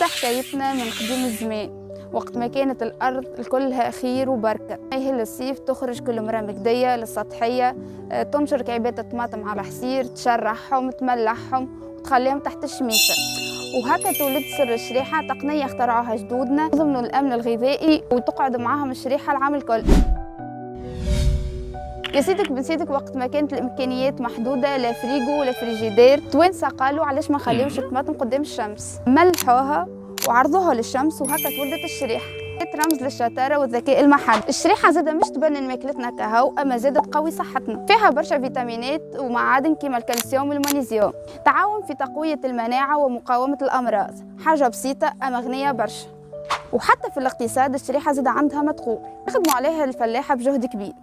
تبدأ حكايتنا من قديم الزمان، وقت ما كانت الأرض كلها خير وبركة. يهل الصيف تخرج كل مرة مكدية للسطحية، تنشر كعبات الطماطم على حصير، تشرحهم تملحهم وتخليهم تحت الشميسة. وهكا تولد سر الشريحة، تقنية اخترعوها جدودنا ضمن الأمن الغذائي، وتقعد معاهم الشريحة العام الكل. يا سيدك بنسيتك وقت ما كانت الامكانيات محدوده، لا فريجو ولا فريجيدير، توانسه قالوا علاش ما نخليوش الطماطم قدام الشمس، ملحوها وعرضوها للشمس، وهكا تولدت الشريحه. كانت رمز للشطاره والذكاء المحلي. الشريحه زاده مش تبنن ماكلتنا كهو، اما زاده تقوي صحتنا. فيها برشا فيتامينات ومعادن كيما الكالسيوم والمغنيسيوم، تعاون في تقويه المناعه ومقاومه الامراض. حاجه بسيطه اما غنيه برشا. وحتى في الاقتصاد الشريحه زاده عندها مدخول، يخدموا عليها الفلاحه بجهد كبير.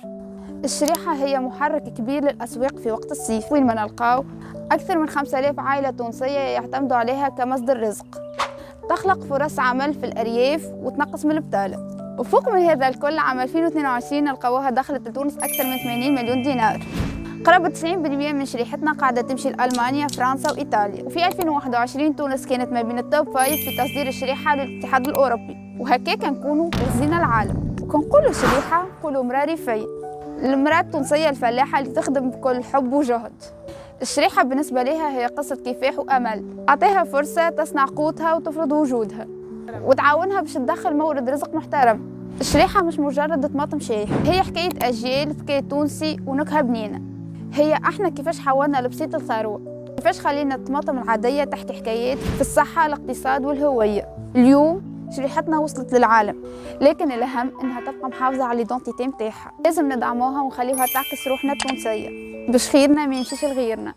الشريحة هي محرك كبير للأسواق في وقت الصيف، وين ما نلقاو أكثر من 5000 عائلة تونسية يعتمدوا عليها كمصدر رزق، تخلق فرص عمل في الأرياف وتنقص من البطالة. وفوق من هذا الكل عام 2022 نلقاوها دخلت لتونس أكثر من 80 مليون دينار. قرابة 90% من شريحتنا قاعدة تمشي لألمانيا، فرنسا وإيطاليا. وفي 2021 تونس كانت ما بين التوب 5 في تصدير الشريحة للاتحاد الأوروبي، وهكاك نكونوا غزينا العالم. كنقولوا شريحة نقولوا مرأة ريفية، المرأة التونسية الفلاحة اللي تخدم بكل حب وجهد. الشريحة بالنسبة لها هي قصة كفاح وأمل، أعطيها فرصة تصنع قوتها وتفرض وجودها، وتعاونها باش تدخل مورد رزق محترم. الشريحة مش مجرد طماطم شاي، هي حكاية أجيال، حكاية تونسي ونكهة بنينة. هي احنا كيفاش حولنا البسيط الثروة، كيفاش خلينا الطماطم العادية تحكي حكايات في الصحة، الاقتصاد والهوية. اليوم شريحتنا وصلت للعالم، لكن الأهم إنها تبقى محافظة على الإيدنتيتي متاعها. لازم ندعموها ونخليوها تعكس روحنا التونسية باش خيرنا ما يمشيش لغيرنا.